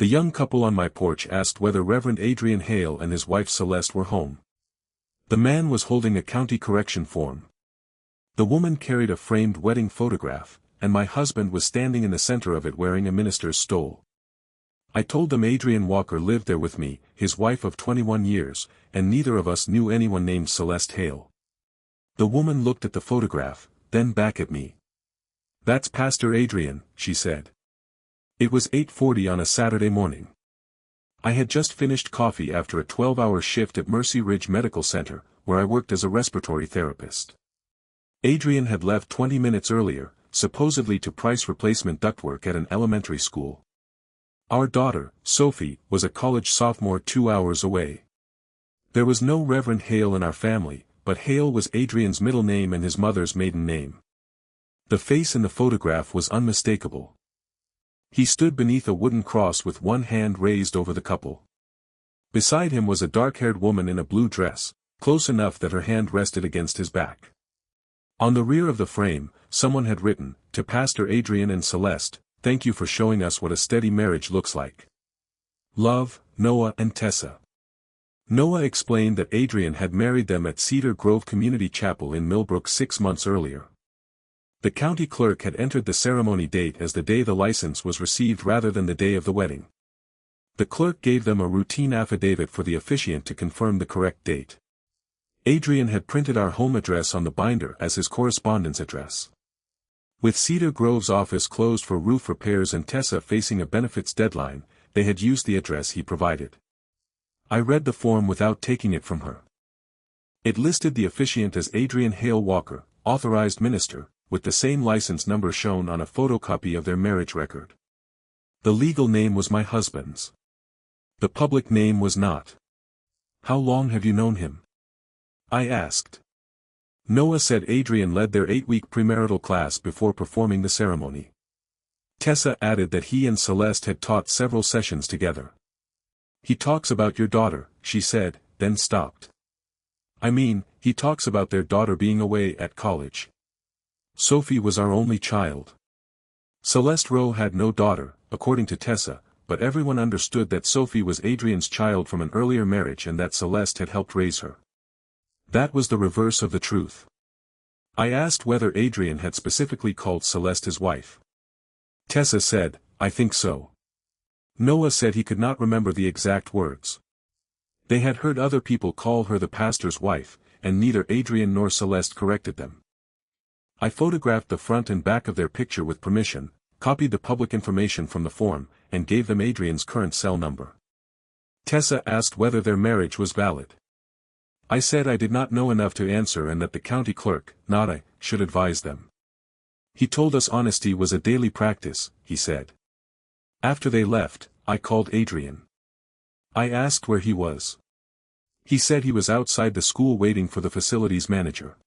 The young couple on my porch asked whether Reverend Adrian Hale and his wife Celeste were home. The man was holding a county correction form. The woman carried a framed wedding photograph, and my husband was standing in the center of it wearing a minister's stole. I told them Adrian Walker lived there with me, his wife of 21 years, and neither of us knew anyone named Celeste Hale. The woman looked at the photograph, then back at me. "That's Pastor Adrian," she said. It was 8:40 on a Saturday morning. I had just finished coffee after a 12-hour shift at Mercy Ridge Medical Center, where I worked as a respiratory therapist. Adrian had left 20 minutes earlier, supposedly to price replacement ductwork at an elementary school. Our daughter, Sophie, was a college sophomore 2 hours away. There was no Reverend Hale in our family, but Hale was Adrian's middle name and his mother's maiden name. The face in the photograph was unmistakable. He stood beneath a wooden cross with one hand raised over the couple. Beside him was a dark-haired woman in a blue dress, close enough that her hand rested against his back. On the rear of the frame, someone had written, "To Pastor Adrian and Celeste, thank you for showing us what a steady marriage looks like. Love, Noah and Tessa." Noah explained that Adrian had married them at Cedar Grove Community Chapel in Millbrook 6 months earlier. The county clerk had entered the ceremony date as the day the license was received rather than the day of the wedding. The clerk gave them a routine affidavit for the officiant to confirm the correct date. Adrian had printed our home address on the binder as his correspondence address. With Cedar Grove's office closed for roof repairs and Tessa facing a benefits deadline, they had used the address he provided. I read the form without taking it from her. It listed the officiant as Adrian Hale Walker, authorized minister, with the same license number shown on a photocopy of their marriage record. The legal name was my husband's. The public name was not. "How long have you known him?" I asked. Noah said Adrian led their 8-week premarital class before performing the ceremony. Tessa added that he and Celeste had taught several sessions together. "He talks about your daughter," she said, then stopped. "I mean, he talks about their daughter being away at college. Sophie was our only child. Celeste Rowe had no daughter, according to Tessa, but everyone understood that Sophie was Adrian's child from an earlier marriage and that Celeste had helped raise her. That was the reverse of the truth." I asked whether Adrian had specifically called Celeste his wife. Tessa said, "I think so." Noah said he could not remember the exact words. They had heard other people call her the pastor's wife, and neither Adrian nor Celeste corrected them. I photographed the front and back of their picture with permission, copied the public information from the form, and gave them Adrian's current cell number. Tessa asked whether their marriage was valid. I said I did not know enough to answer and that the county clerk, not I, should advise them. "He told us honesty was a daily practice," he said. After they left, I called Adrian. I asked where he was. He said he was outside the school waiting for the facilities manager.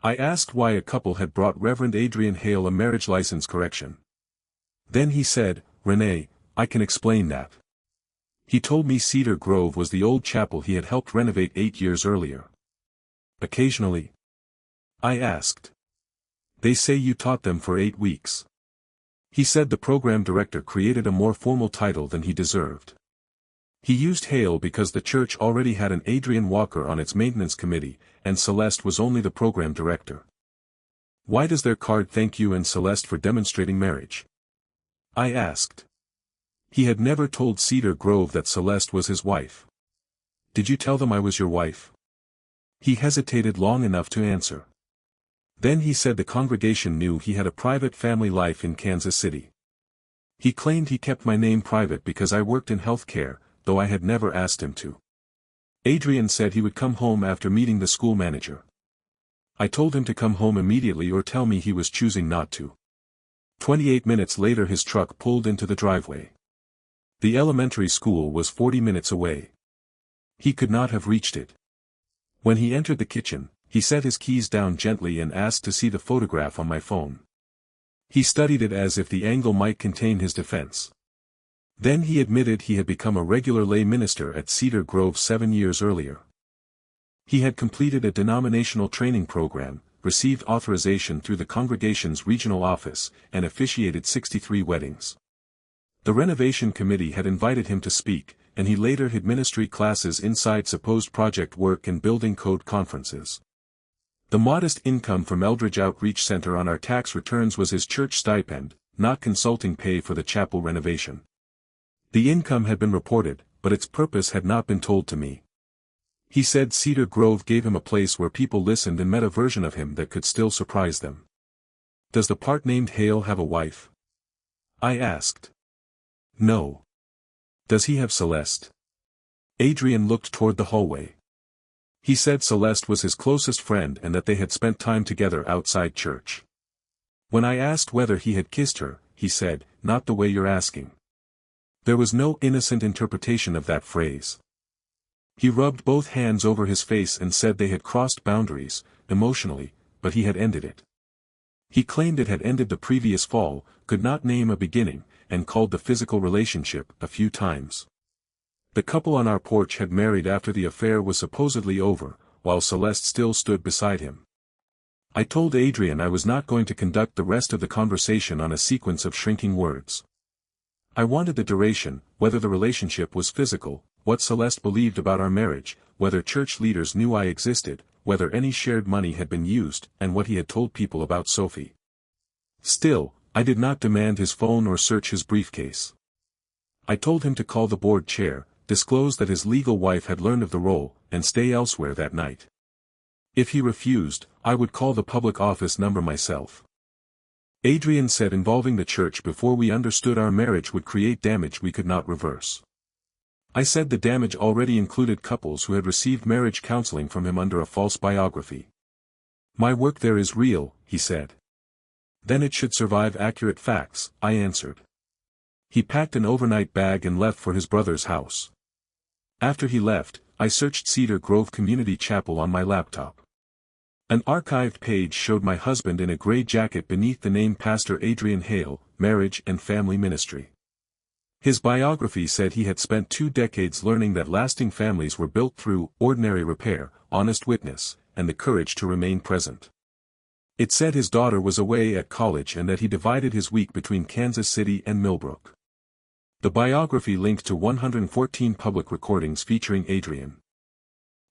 I asked why a couple had brought Reverend Adrian Hale a marriage license correction. Then he said, "Renee, I can explain that." He told me Cedar Grove was the old chapel he had helped renovate 8 years earlier. "Occasionally?" I asked. "They say you taught them for 8 weeks. He said the program director created a more formal title than he deserved. He used Hale because the church already had an Adrian Walker on its maintenance committee, and Celeste was only the program director. Why does their card thank you and Celeste for demonstrating marriage?" I asked. He had never told Cedar Grove that Celeste was his wife. "Did you tell them I was your wife?" He hesitated long enough to answer. Then he said the congregation knew he had a private family life in Kansas City. He claimed he kept my name private because I worked in health care, though I had never asked him to. Adrian said he would come home after meeting the school manager. I told him to come home immediately or tell me he was choosing not to. 28 minutes later his truck pulled into the driveway. The elementary school was 40 minutes away. He could not have reached it. When he entered the kitchen, he set his keys down gently and asked to see the photograph on my phone. He studied it as if the angle might contain his defense. Then he admitted he had become a regular lay minister at Cedar Grove 7 years earlier. He had completed a denominational training program, received authorization through the congregation's regional office, and officiated 63 weddings. The renovation committee had invited him to speak, and he later hid ministry classes inside supposed project work and building code conferences. The modest income from Eldridge Outreach Center on our tax returns was his church stipend, not consulting pay for the chapel renovation. The income had been reported, but its purpose had not been told to me. He said Cedar Grove gave him a place where people listened and met a version of him that could still surprise them. Does the part named Hale have a wife? I asked. No. Does he have Celeste? Adrian looked toward the hallway. He said Celeste was his closest friend and that they had spent time together outside church. When I asked whether he had kissed her, he said, "Not the way you're asking." There was no innocent interpretation of that phrase. He rubbed both hands over his face and said they had crossed boundaries, emotionally, but he had ended it. He claimed it had ended the previous fall, could not name a beginning, and called the physical relationship a few times. The couple on our porch had married after the affair was supposedly over, while Celeste still stood beside him. I told Adrian I was not going to conduct the rest of the conversation on a sequence of shrinking words. I wanted the duration, whether the relationship was physical, what Celeste believed about our marriage, whether church leaders knew I existed, whether any shared money had been used, and what he had told people about Sophie. Still, I did not demand his phone or search his briefcase. I told him to call the board chair, disclose that his legal wife had learned of the role, and stay elsewhere that night. If he refused, I would call the public office number myself. Adrian said involving the church before we understood our marriage would create damage we could not reverse. I said the damage already included couples who had received marriage counseling from him under a false biography. My work there is real, he said. Then it should survive accurate facts, I answered. He packed an overnight bag and left for his brother's house. After he left, I searched Cedar Grove Community Chapel on my laptop. An archived page showed my husband in a gray jacket beneath the name Pastor Adrian Hale, Marriage and Family Ministry. His biography said he had spent 2 decades learning that lasting families were built through ordinary repair, honest witness, and the courage to remain present. It said his daughter was away at college and that he divided his week between Kansas City and Millbrook. The biography linked to 114 public recordings featuring Adrian.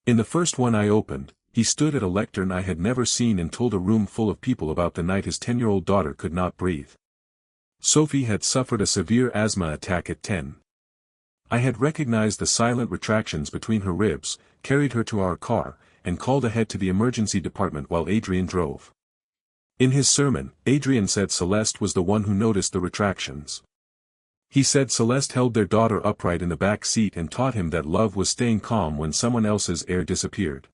In the first one I opened, he stood at a lectern I had never seen and told a room full of people about the night his 10-year-old daughter could not breathe. Sophie had suffered a severe asthma attack at 10. I had recognized the silent retractions between her ribs, carried her to our car, and called ahead to the emergency department while Adrian drove. In his sermon, Adrian said Celeste was the one who noticed the retractions. He said Celeste held their daughter upright in the back seat and taught him that love was staying calm when someone else's air disappeared.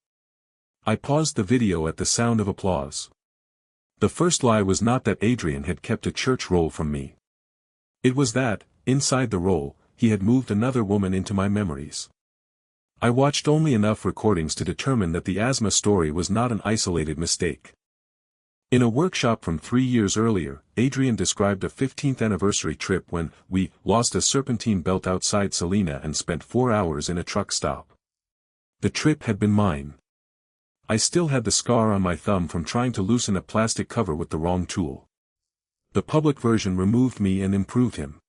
I paused the video at the sound of applause. The first lie was not that Adrian had kept a church roll from me. It was that, inside the roll, he had moved another woman into my memories. I watched only enough recordings to determine that the asthma story was not an isolated mistake. In a workshop from 3 years earlier, Adrian described a 15th anniversary trip when we lost a serpentine belt outside Salina and spent 4 hours in a truck stop. The trip had been mine. I still had the scar on my thumb from trying to loosen a plastic cover with the wrong tool. The public version removed me and improved him.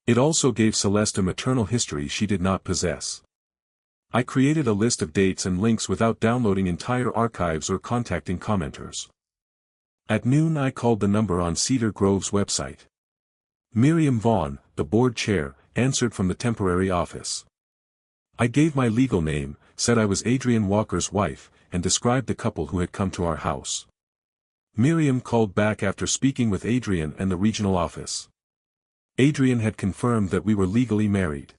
It also gave Celeste a maternal history she did not possess. I created a list of dates and links without downloading entire archives or contacting commenters. At noon I called the number on Cedar Grove's website. Miriam Vaughn, the board chair, answered from the temporary office. I gave my legal name, said I was Adrian Walker's wife, and described the couple who had come to our house. Miriam called back after speaking with Adrian and the regional office. Adrian had confirmed that we were legally married.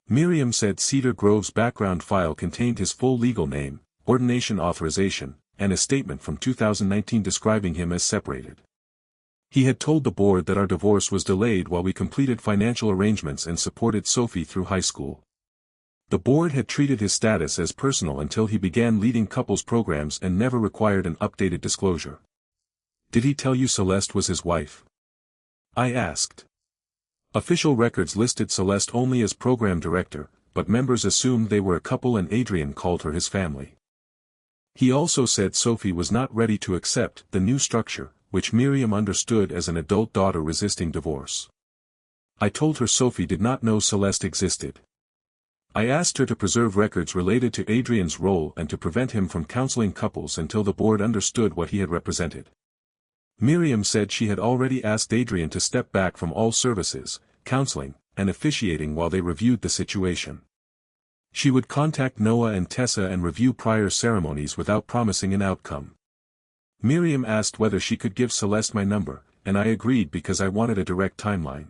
Miriam said Cedar Grove's background file contained his full legal name, ordination authorization, and a statement from 2019 describing him as separated. He had told the board that our divorce was delayed while we completed financial arrangements and supported Sophie through high school. The board had treated his status as personal until he began leading couples programs and never required an updated disclosure. Did he tell you Celeste was his wife? I asked. Official records listed Celeste only as program director, but members assumed they were a couple and Adrian called her his family. He also said Sophie was not ready to accept the new structure, which Miriam understood as an adult daughter resisting divorce. I told her Sophie did not know Celeste existed. I asked her to preserve records related to Adrian's role and to prevent him from counseling couples until the board understood what he had represented. Miriam said she had already asked Adrian to step back from all services, counseling, and officiating while they reviewed the situation. She would contact Noah and Tessa and review prior ceremonies without promising an outcome. Miriam asked whether she could give Celeste my number, and I agreed because I wanted a direct timeline.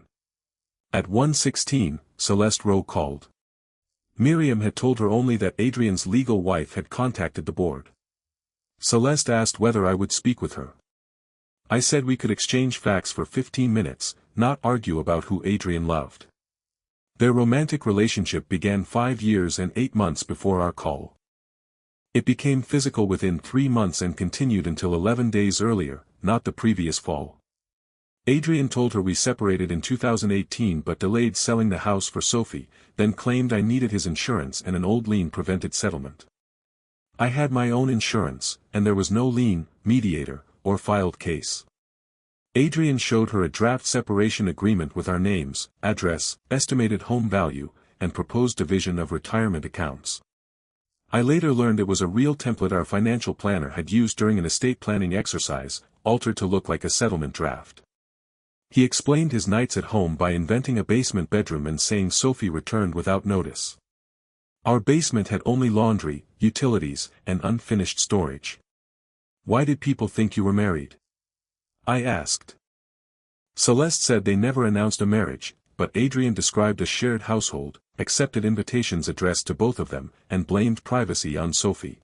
At 1:16, Celeste Rowe called. Miriam had told her only that Adrian's legal wife had contacted the board. Celeste asked whether I would speak with her. I said we could exchange facts for 15 minutes, not argue about who Adrian loved. Their romantic relationship began 5 years and 8 months before our call. It became physical within 3 months and continued until 11 days earlier, not the previous fall. Adrian told her we separated in 2018 but delayed selling the house for Sophie, then claimed I needed his insurance and an old lien prevented settlement. I had my own insurance, and there was no lien, mediator, or filed case. Adrian showed her a draft separation agreement with our names, address, estimated home value, and proposed division of retirement accounts. I later learned it was a real template our financial planner had used during an estate planning exercise, altered to look like a settlement draft. He explained his nights at home by inventing a basement bedroom and saying Sophie returned without notice. Our basement had only laundry, utilities, and unfinished storage. Why did people think you were married? I asked. Celeste said they never announced a marriage, but Adrian described a shared household, accepted invitations addressed to both of them, and blamed privacy on Sophie.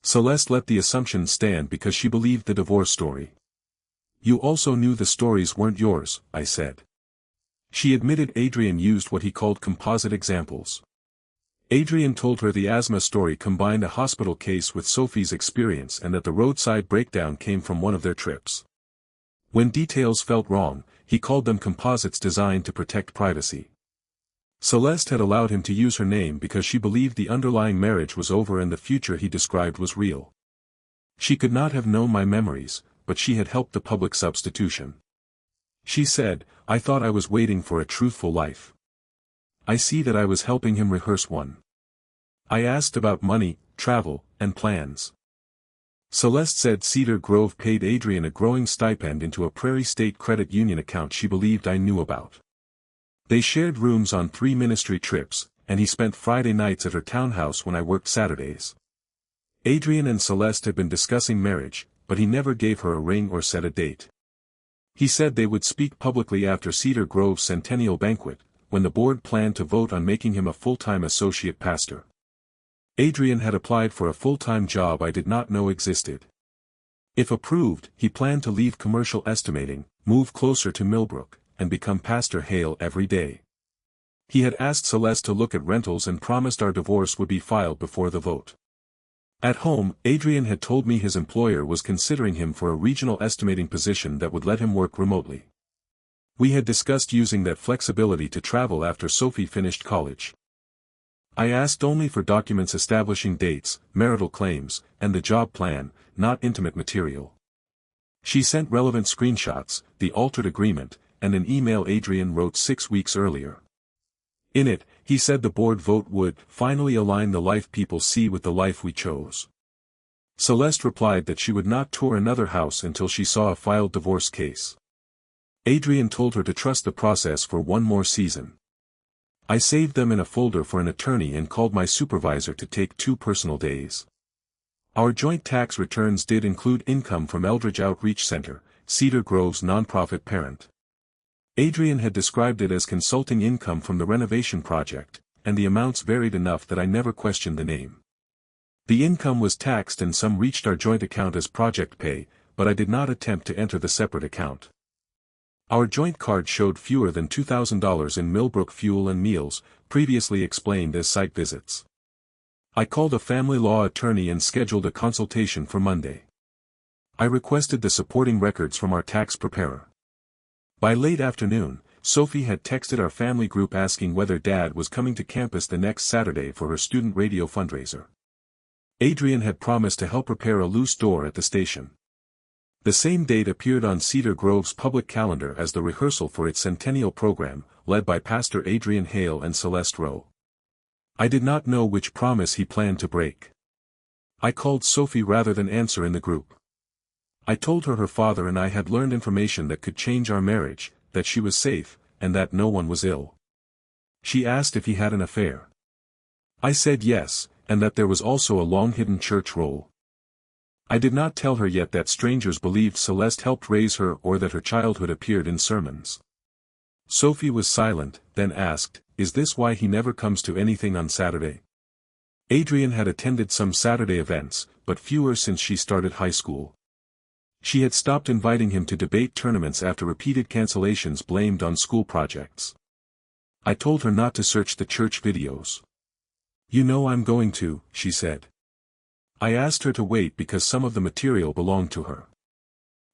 Celeste let the assumption stand because she believed the divorce story. You also knew the stories weren't yours, I said. She admitted Adrian used what he called composite examples. Adrian told her the asthma story combined a hospital case with Sophie's experience and that the roadside breakdown came from one of their trips. When details felt wrong, he called them composites designed to protect privacy. Celeste had allowed him to use her name because she believed the underlying marriage was over and the future he described was real. She could not have known my memories, but she had helped the public substitution. She said, I thought I was waiting for a truthful life. I see that I was helping him rehearse one. I asked about money, travel, and plans. Celeste said Cedar Grove paid Adrian a growing stipend into a Prairie State Credit Union account she believed I knew about. They shared rooms on 3 ministry trips, and he spent Friday nights at her townhouse when I worked Saturdays. Adrian and Celeste had been discussing marriage, but he never gave her a ring or set a date. He said they would speak publicly after Cedar Grove's centennial banquet, when the board planned to vote on making him a full-time associate pastor. Adrian had applied for a full-time job I did not know existed. If approved, he planned to leave commercial estimating, move closer to Millbrook, and become Pastor Hale every day. He had asked Celeste to look at rentals and promised our divorce would be filed before the vote. At home, Adrian had told me his employer was considering him for a regional estimating position that would let him work remotely. We had discussed using that flexibility to travel after Sophie finished college. I asked only for documents establishing dates, marital claims, and the job plan, not intimate material. She sent relevant screenshots, the altered agreement, and an email Adrian wrote 6 weeks earlier. In it, he said the board vote would finally align the life people see with the life we chose. Celeste replied that she would not tour another house until she saw a filed divorce case. Adrian told her to trust the process for one more season. I saved them in a folder for an attorney and called my supervisor to take 2 personal days. Our joint tax returns did include income from Eldridge Outreach Center, Cedar Grove's nonprofit parent. Adrian had described it as consulting income from the renovation project, and the amounts varied enough that I never questioned the name. The income was taxed and some reached our joint account as project pay, but I did not attempt to enter the separate account. Our joint card showed fewer than $2,000 in Millbrook fuel and meals, previously explained as site visits. I called a family law attorney and scheduled a consultation for Monday. I requested the supporting records from our tax preparer. By late afternoon, Sophie had texted our family group asking whether Dad was coming to campus the next Saturday for her student radio fundraiser. Adrian had promised to help repair a loose door at the station. The same date appeared on Cedar Grove's public calendar as the rehearsal for its centennial program, led by Pastor Adrian Hale and Celeste Rowe. I did not know which promise he planned to break. I called Sophie rather than answer in the group. I told her her father and I had learned information that could change our marriage, that she was safe, and that no one was ill. She asked if he had an affair. I said yes, and that there was also a long-hidden church role. I did not tell her yet that strangers believed Celeste helped raise her or that her childhood appeared in sermons. Sophie was silent, then asked, "Is this why he never comes to anything on Saturday?" Adrian had attended some Saturday events, but fewer since she started high school. She had stopped inviting him to debate tournaments after repeated cancellations blamed on school projects. I told her not to search the church videos. "You know I'm going to," she said. I asked her to wait because some of the material belonged to her.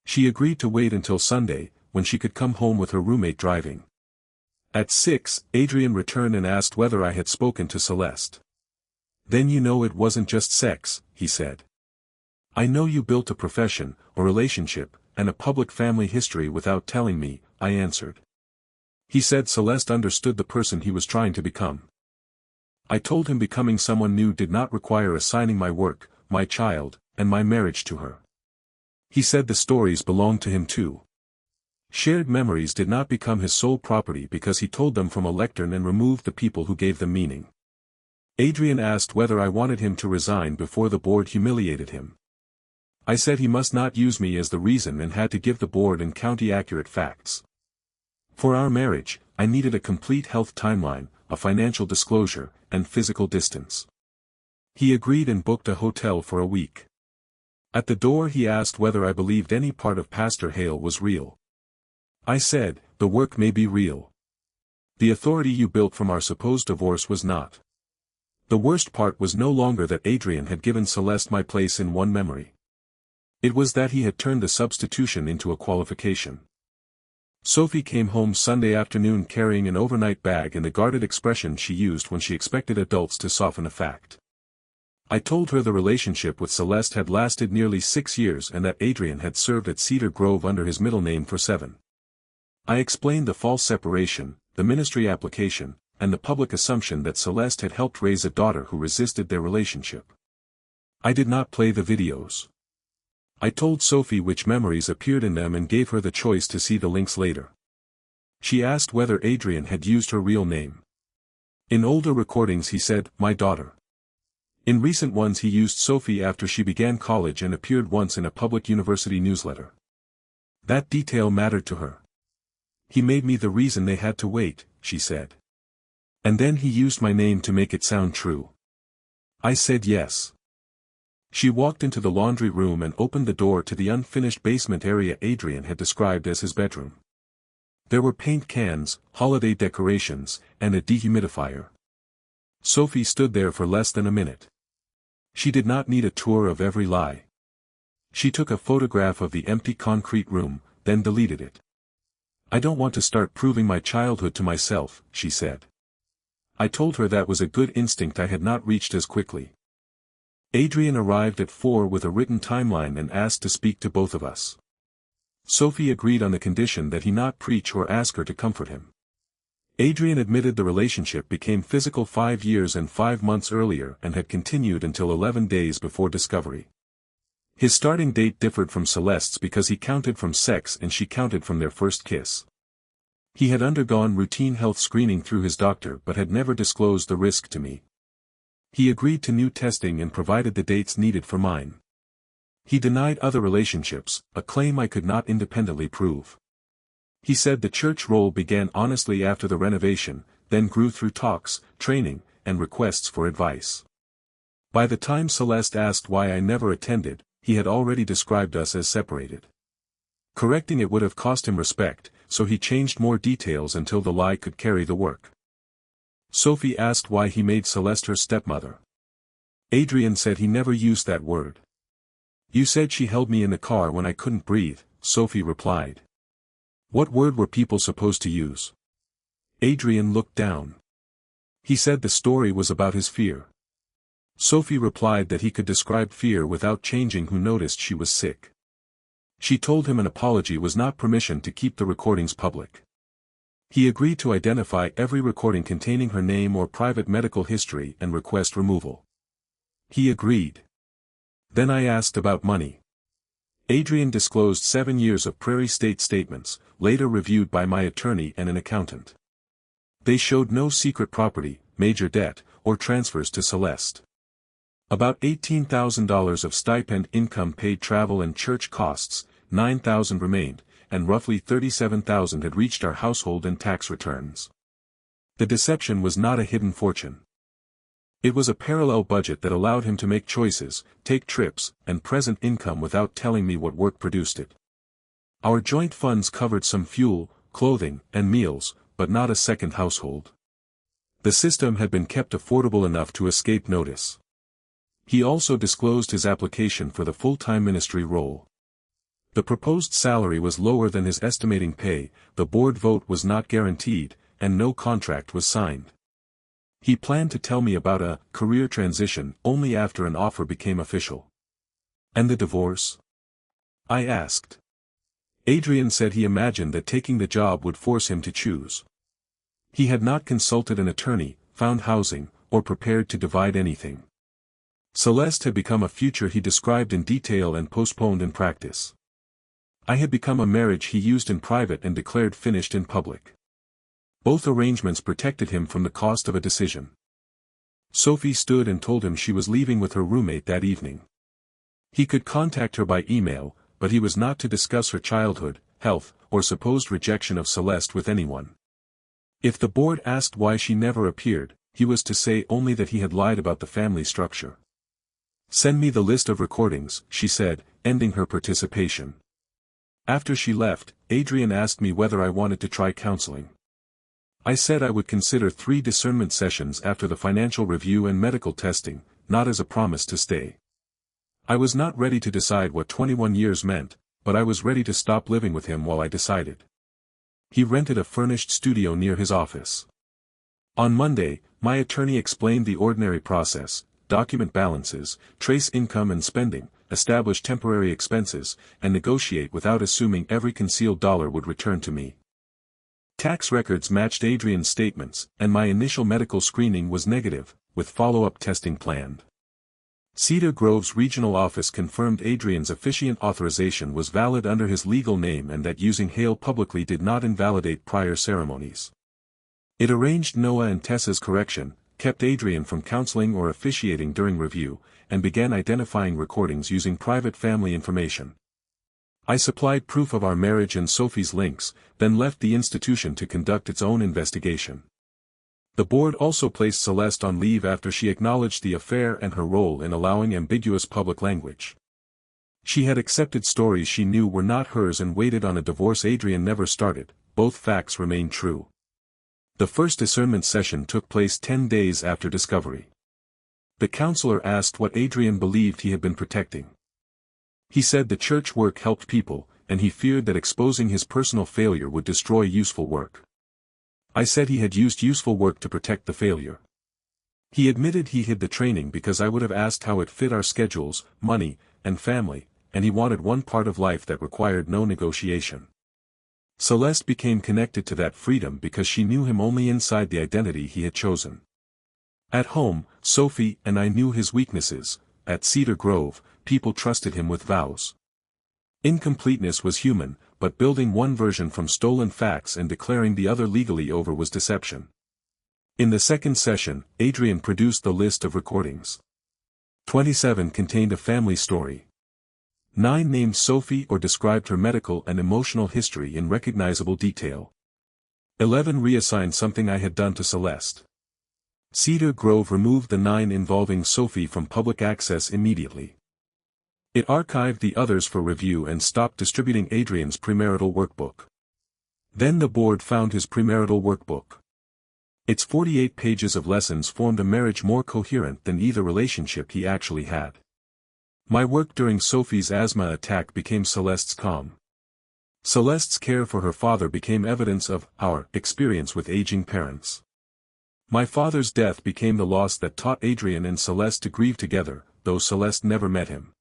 She agreed to wait until Sunday, when she could come home with her roommate driving. At 6, Adrian returned and asked whether I had spoken to Celeste. "Then you know it wasn't just sex," he said. "I know you built a profession, a relationship, and a public family history without telling me," I answered. He said Celeste understood the person he was trying to become. I told him becoming someone new did not require assigning my work, my child, and my marriage to her. He said the stories belonged to him too. Shared memories did not become his sole property because he told them from a lectern and removed the people who gave them meaning. Adrian asked whether I wanted him to resign before the board humiliated him. I said he must not use me as the reason and had to give the board and county accurate facts. For our marriage, I needed a complete health timeline, a financial disclosure, and physical distance. He agreed and booked a hotel for a week. At the door he asked whether I believed any part of Pastor Hale was real. I said, "The work may be real. The authority you built from our supposed divorce was not." The worst part was no longer that Adrian had given Celeste my place in one memory. It was that he had turned the substitution into a qualification. Sophie came home Sunday afternoon carrying an overnight bag in the guarded expression she used when she expected adults to soften a fact. I told her the relationship with Celeste had lasted nearly 6 years and that Adrian had served at Cedar Grove under his middle name for 7. I explained the false separation, the ministry application, and the public assumption that Celeste had helped raise a daughter who resisted their relationship. I did not play the videos. I told Sophie which memories appeared in them and gave her the choice to see the links later. She asked whether Adrian had used her real name. In older recordings he said, "My daughter." In recent ones he used Sophie after she began college and appeared once in a public university newsletter. That detail mattered to her. "He made me the reason they had to wait," she said. "And then he used my name to make it sound true." I said yes. She walked into the laundry room and opened the door to the unfinished basement area Adrian had described as his bedroom. There were paint cans, holiday decorations, and a dehumidifier. Sophie stood there for less than a minute. She did not need a tour of every lie. She took a photograph of the empty concrete room, then deleted it. "I don't want to start proving my childhood to myself," she said. I told her that was a good instinct I had not reached as quickly. Adrian arrived at 4 with a written timeline and asked to speak to both of us. Sophie agreed on the condition that he not preach or ask her to comfort him. Adrian admitted the relationship became physical 5 years and 5 months earlier and had continued until 11 days before discovery. His starting date differed from Celeste's because he counted from sex and she counted from their first kiss. He had undergone routine health screening through his doctor but had never disclosed the risk to me. He agreed to new testing and provided the dates needed for mine. He denied other relationships, a claim I could not independently prove. He said the church role began honestly after the renovation, then grew through talks, training, and requests for advice. By the time Celeste asked why I never attended, he had already described us as separated. Correcting it would have cost him respect, so he changed more details until the lie could carry the work. Sophie asked why he made Celeste her stepmother. Adrian said he never used that word. "You said she held me in the car when I couldn't breathe," Sophie replied. What word were people supposed to use? Adrian looked down. He said the story was about his fear. Sophie replied that he could describe fear without changing who noticed she was sick. She told him an apology was not permission to keep the recordings public. He agreed to identify every recording containing her name or private medical history and request removal. He agreed. Then I asked about money. Adrian disclosed 7 years of Prairie State statements, later reviewed by my attorney and an accountant. They showed no secret property, major debt, or transfers to Celeste. About $18,000 of stipend income paid travel and church costs, $9,000 remained, and roughly $37,000 had reached our household and tax returns. The deception was not a hidden fortune. It was a parallel budget that allowed him to make choices, take trips, and present income without telling me what work produced it. Our joint funds covered some fuel, clothing, and meals, but not a second household. The system had been kept affordable enough to escape notice. He also disclosed his application for the full-time ministry role. The proposed salary was lower than his estimating pay, the board vote was not guaranteed, and no contract was signed. He planned to tell me about a career transition only after an offer became official. And the divorce? I asked. Adrian said he imagined that taking the job would force him to choose. He had not consulted an attorney, found housing, or prepared to divide anything. Celeste had become a future he described in detail and postponed in practice. I had become a marriage he used in private and declared finished in public. Both arrangements protected him from the cost of a decision. Sophie stood and told him she was leaving with her roommate that evening. He could contact her by email, but he was not to discuss her childhood, health, or supposed rejection of Celeste with anyone. If the board asked why she never appeared, he was to say only that he had lied about the family structure. "Send me the list of recordings," she said, ending her participation. After she left, Adrian asked me whether I wanted to try counseling. I said I would consider 3 discernment sessions after the financial review and medical testing, not as a promise to stay. I was not ready to decide what 21 years meant, but I was ready to stop living with him while I decided. He rented a furnished studio near his office. On Monday, my attorney explained the ordinary process: document balances, trace income and spending, establish temporary expenses, and negotiate without assuming every concealed dollar would return to me. Tax records matched Adrian's statements, and my initial medical screening was negative, with follow-up testing planned. Cedar Grove's regional office confirmed Adrian's officiant authorization was valid under his legal name and that using Hale publicly did not invalidate prior ceremonies. It arranged Noah and Tessa's correction, kept Adrian from counseling or officiating during review, and began identifying recordings using private family information. I supplied proof of our marriage and Sophie's links, then left the institution to conduct its own investigation. The board also placed Celeste on leave after she acknowledged the affair and her role in allowing ambiguous public language. She had accepted stories she knew were not hers and waited on a divorce Adrian never started. Both facts remain true. The first discernment session took place 10 days after discovery. The counselor asked what Adrian believed he had been protecting. He said the church work helped people, and he feared that exposing his personal failure would destroy useful work. I said he had used useful work to protect the failure. He admitted he hid the training because I would have asked how it fit our schedules, money, and family, and he wanted one part of life that required no negotiation. Celeste became connected to that freedom because she knew him only inside the identity he had chosen. At home, Sophie and I knew his weaknesses. At Cedar Grove, people trusted him with vows. Incompleteness was human, but building one version from stolen facts and declaring the other legally over was deception. In the second session, Adrian produced the list of recordings. 27 contained a family story. 9 named Sophie or described her medical and emotional history in recognizable detail. 11 reassigned something I had done to Celeste. Cedar Grove removed the 9 involving Sophie from public access immediately. It archived the others for review and stopped distributing Adrian's premarital workbook. Then the board found his premarital workbook. Its 48 pages of lessons formed a marriage more coherent than either relationship he actually had. My work during Sophie's asthma attack became Celeste's calm. Celeste's care for her father became evidence of our experience with aging parents. My father's death became the loss that taught Adrian and Celeste to grieve together, though Celeste never met him.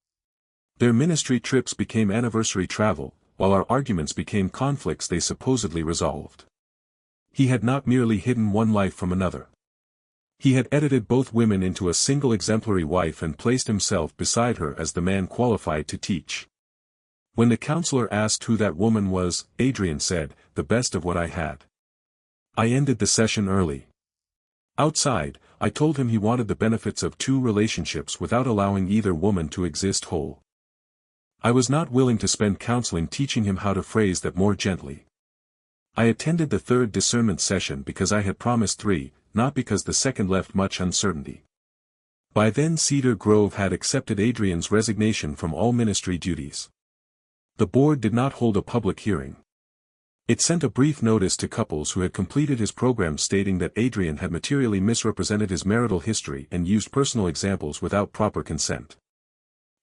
Their ministry trips became anniversary travel, while our arguments became conflicts they supposedly resolved. He had not merely hidden one life from another. He had edited both women into a single exemplary wife and placed himself beside her as the man qualified to teach. When the counselor asked who that woman was, Adrian said, "The best of what I had." I ended the session early. Outside, I told him he wanted the benefits of two relationships without allowing either woman to exist whole. I was not willing to spend counseling teaching him how to phrase that more gently. I attended the third discernment session because I had promised 3, not because the second left much uncertainty. By then Cedar Grove had accepted Adrian's resignation from all ministry duties. The board did not hold a public hearing. It sent a brief notice to couples who had completed his program stating that Adrian had materially misrepresented his marital history and used personal examples without proper consent.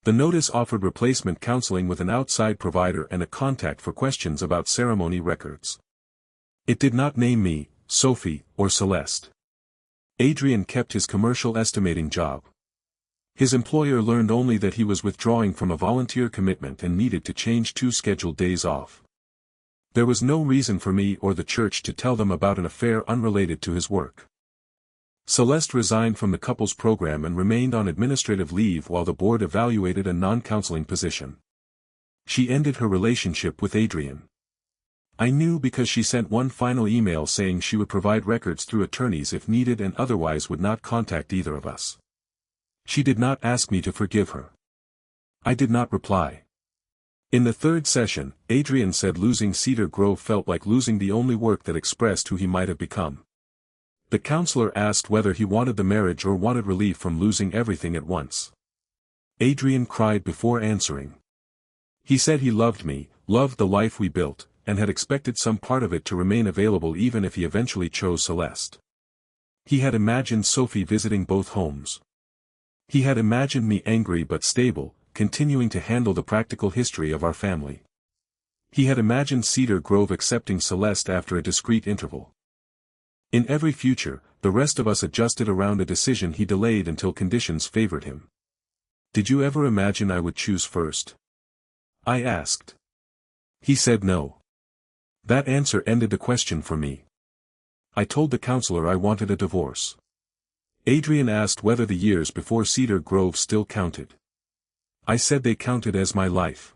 The notice offered replacement counseling with an outside provider and a contact for questions about ceremony records. It did not name me, Sophie, or Celeste. Adrian kept his commercial estimating job. His employer learned only that he was withdrawing from a volunteer commitment and needed to change 2 scheduled days off. There was no reason for me or the church to tell them about an affair unrelated to his work. Celeste resigned from the couples program and remained on administrative leave while the board evaluated a non-counseling position. She ended her relationship with Adrian. I knew because she sent one final email saying she would provide records through attorneys if needed and otherwise would not contact either of us. She did not ask me to forgive her. I did not reply. In the third session, Adrian said losing Cedar Grove felt like losing the only work that expressed who he might have become. The counselor asked whether he wanted the marriage or wanted relief from losing everything at once. Adrian cried before answering. He said he loved me, loved the life we built, and had expected some part of it to remain available even if he eventually chose Celeste. He had imagined Sophie visiting both homes. He had imagined me angry but stable, continuing to handle the practical history of our family. He had imagined Cedar Grove accepting Celeste after a discrete interval. In every future, the rest of us adjusted around a decision he delayed until conditions favored him. Did you ever imagine I would choose first? I asked. He said no. That answer ended the question for me. I told the counselor I wanted a divorce. Adrian asked whether the years before Cedar Grove still counted. I said they counted as my life.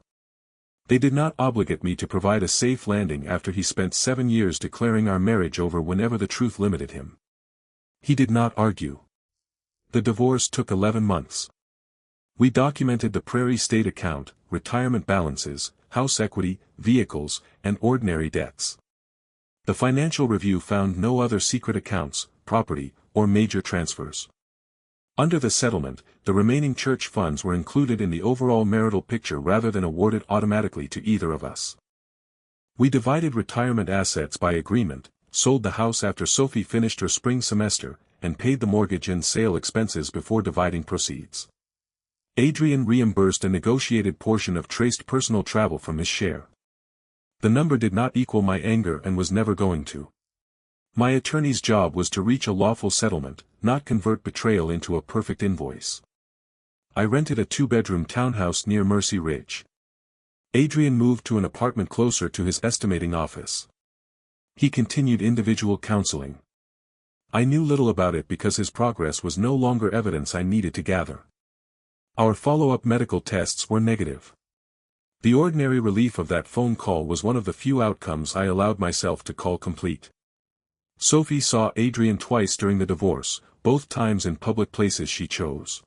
They did not obligate me to provide a safe landing after he spent 7 years declaring our marriage over whenever the truth limited him. He did not argue. The divorce took 11 months. We documented the Prairie State account, retirement balances, house equity, vehicles, and ordinary debts. The financial review found no other secret accounts, property, or major transfers. Under the settlement, the remaining church funds were included in the overall marital picture rather than awarded automatically to either of us. We divided retirement assets by agreement, sold the house after Sophie finished her spring semester, and paid the mortgage and sale expenses before dividing proceeds. Adrian reimbursed a negotiated portion of traced personal travel from his share. The number did not equal my anger and was never going to. My attorney's job was to reach a lawful settlement, not convert betrayal into a perfect invoice. I rented a 2-bedroom townhouse near Mercy Ridge. Adrian moved to an apartment closer to his estimating office. He continued individual counseling. I knew little about it because his progress was no longer evidence I needed to gather. Our follow-up medical tests were negative. The ordinary relief of that phone call was one of the few outcomes I allowed myself to call complete. Sophie saw Adrian twice during the divorce, both times in public places she chose.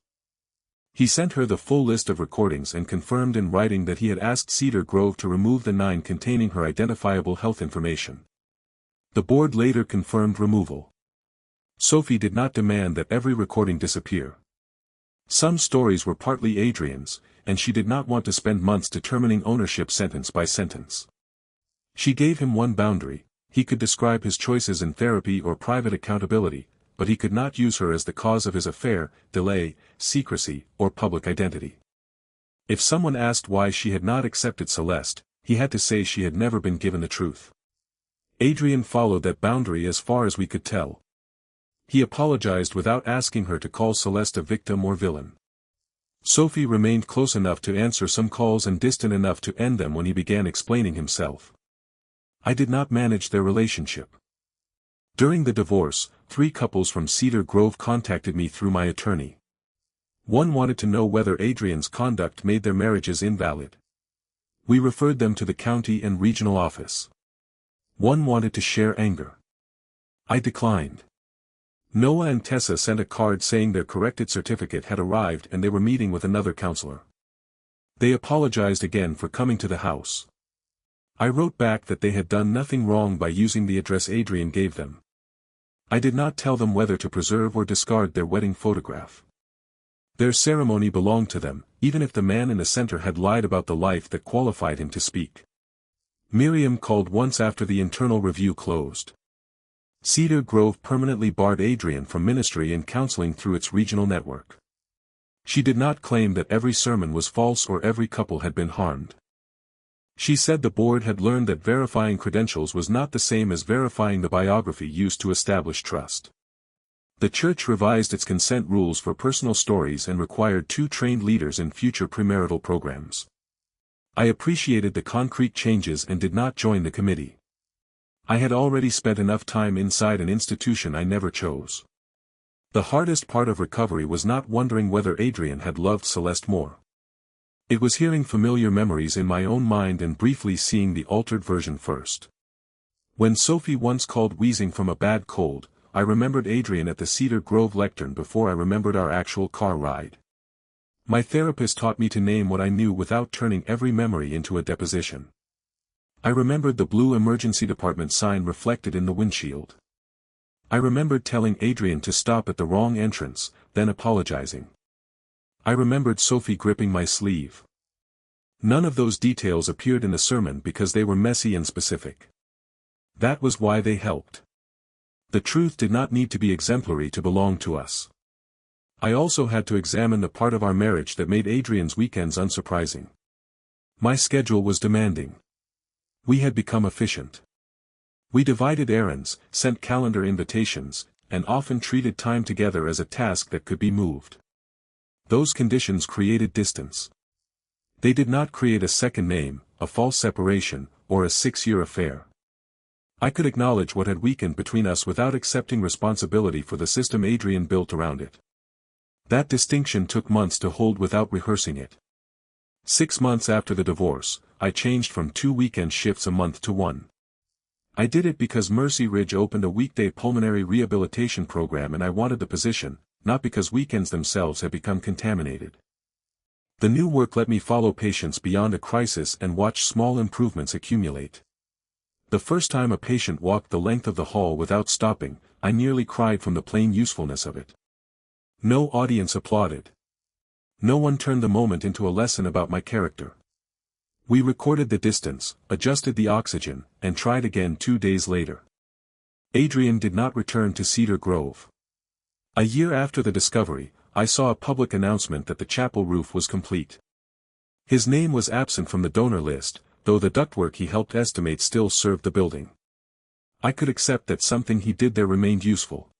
He sent her the full list of recordings and confirmed in writing that he had asked Cedar Grove to remove the 9 containing her identifiable health information. The board later confirmed removal. Sophie did not demand that every recording disappear. Some stories were partly Adrian's, and she did not want to spend months determining ownership sentence by sentence. She gave him one boundary: he could describe his choices in therapy or private accountability, but he could not use her as the cause of his affair, delay, secrecy, or public identity. If someone asked why she had not accepted Celeste, he had to say she had never been given the truth. Adrian followed that boundary as far as we could tell. He apologized without asking her to call Celeste a victim or villain. Sophie remained close enough to answer some calls and distant enough to end them when he began explaining himself. I did not manage their relationship. During the divorce, 3 couples from Cedar Grove contacted me through my attorney. One wanted to know whether Adrian's conduct made their marriages invalid. We referred them to the county and regional office. One wanted to share anger. I declined. Noah and Tessa sent a card saying their corrected certificate had arrived and they were meeting with another counselor. They apologized again for coming to the house. I wrote back that they had done nothing wrong by using the address Adrian gave them. I did not tell them whether to preserve or discard their wedding photograph. Their ceremony belonged to them, even if the man in the center had lied about the life that qualified him to speak. Miriam called once after the internal review closed. Cedar Grove permanently barred Adrian from ministry and counseling through its regional network. She did not claim that every sermon was false or every couple had been harmed. She said the board had learned that verifying credentials was not the same as verifying the biography used to establish trust. The church revised its consent rules for personal stories and required 2 trained leaders in future premarital programs. I appreciated the concrete changes and did not join the committee. I had already spent enough time inside an institution I never chose. The hardest part of recovery was not wondering whether Adrian had loved Celeste more. It was hearing familiar memories in my own mind and briefly seeing the altered version first. When Sophie once called wheezing from a bad cold, I remembered Adrian at the Cedar Grove lectern before I remembered our actual car ride. My therapist taught me to name what I knew without turning every memory into a deposition. I remembered the blue emergency department sign reflected in the windshield. I remembered telling Adrian to stop at the wrong entrance, then apologizing. I remembered Sophie gripping my sleeve. None of those details appeared in the sermon because they were messy and specific. That was why they helped. The truth did not need to be exemplary to belong to us. I also had to examine the part of our marriage that made Adrian's weekends unsurprising. My schedule was demanding. We had become efficient. We divided errands, sent calendar invitations, and often treated time together as a task that could be moved. Those conditions created distance. They did not create a second name, a false separation, or a 6-year affair. I could acknowledge what had weakened between us without accepting responsibility for the system Adrian built around it. That distinction took months to hold without rehearsing it. 6 months after the divorce, I changed from 2 weekend shifts a month to 1. I did it because Mercy Ridge opened a weekday pulmonary rehabilitation program and I wanted the position, not because weekends themselves had become contaminated. The new work let me follow patients beyond a crisis and watch small improvements accumulate. The first time a patient walked the length of the hall without stopping, I nearly cried from the plain usefulness of it. No audience applauded. No one turned the moment into a lesson about my character. We recorded the distance, adjusted the oxygen, and tried again 2 days later. Adrian did not return to Cedar Grove. A year after the discovery, I saw a public announcement that the chapel roof was complete. His name was absent from the donor list, though the ductwork he helped estimate still served the building. I could accept that something he did there remained useful.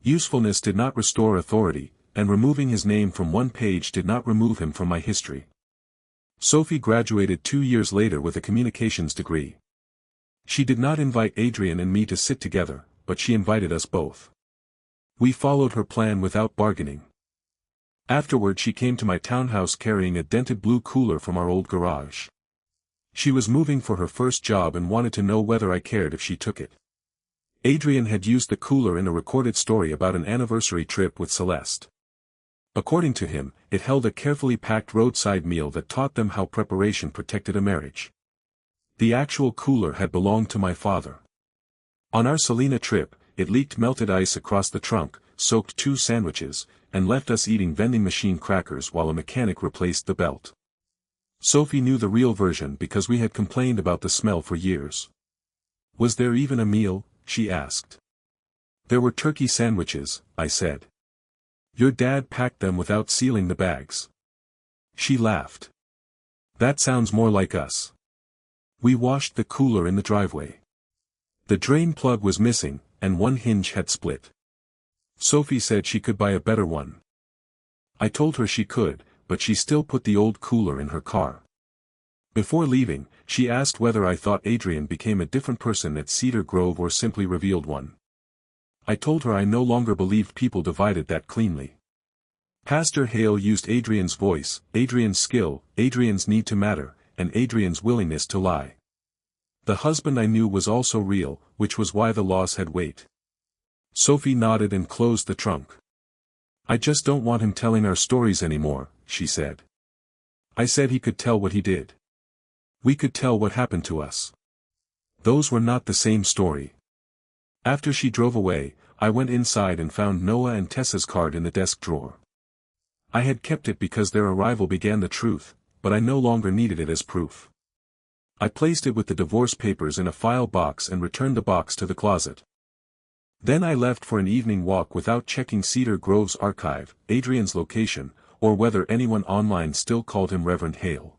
Usefulness did not restore authority, and removing his name from one page did not remove him from my history. Sophie graduated 2 years later with a communications degree. She did not invite Adrian and me to sit together, but she invited us both. We followed her plan without bargaining. Afterward she came to my townhouse carrying a dented blue cooler from our old garage. She was moving for her first job and wanted to know whether I cared if she took it. Adrian had used the cooler in a recorded story about an anniversary trip with Celeste. According to him, it held a carefully packed roadside meal that taught them how preparation protected a marriage. The actual cooler had belonged to my father. On our Salina trip, it leaked melted ice across the trunk, soaked 2 sandwiches, and left us eating vending machine crackers while a mechanic replaced the belt. Sophie knew the real version because we had complained about the smell for years. Was there even a meal? She asked. There were turkey sandwiches, I said. Your dad packed them without sealing the bags. She laughed. That sounds more like us. We washed the cooler in the driveway. The drain plug was missing, and one hinge had split. Sophie said she could buy a better one. I told her she could, but she still put the old cooler in her car. Before leaving, she asked whether I thought Adrian became a different person at Cedar Grove or simply revealed one. I told her I no longer believed people divided that cleanly. Pastor Hale used Adrian's voice, Adrian's skill, Adrian's need to matter, and Adrian's willingness to lie. The husband I knew was also real, which was why the loss had weight. Sophie nodded and closed the trunk. I just don't want him telling our stories anymore, she said. I said he could tell what he did. We could tell what happened to us. Those were not the same story. After she drove away, I went inside and found Noah and Tessa's card in the desk drawer. I had kept it because their arrival began the truth, but I no longer needed it as proof. I placed it with the divorce papers in a file box and returned the box to the closet. Then I left for an evening walk without checking Cedar Grove's archive, Adrian's location, or whether anyone online still called him Reverend Hale.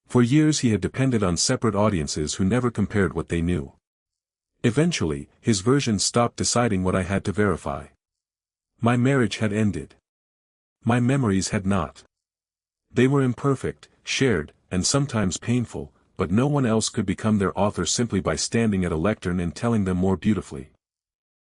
For years he had depended on separate audiences who never compared what they knew. Eventually, his version stopped deciding what I had to verify. My marriage had ended. My memories had not. They were imperfect, shared, and sometimes painful, but no one else could become their author simply by standing at a lectern and telling them more beautifully.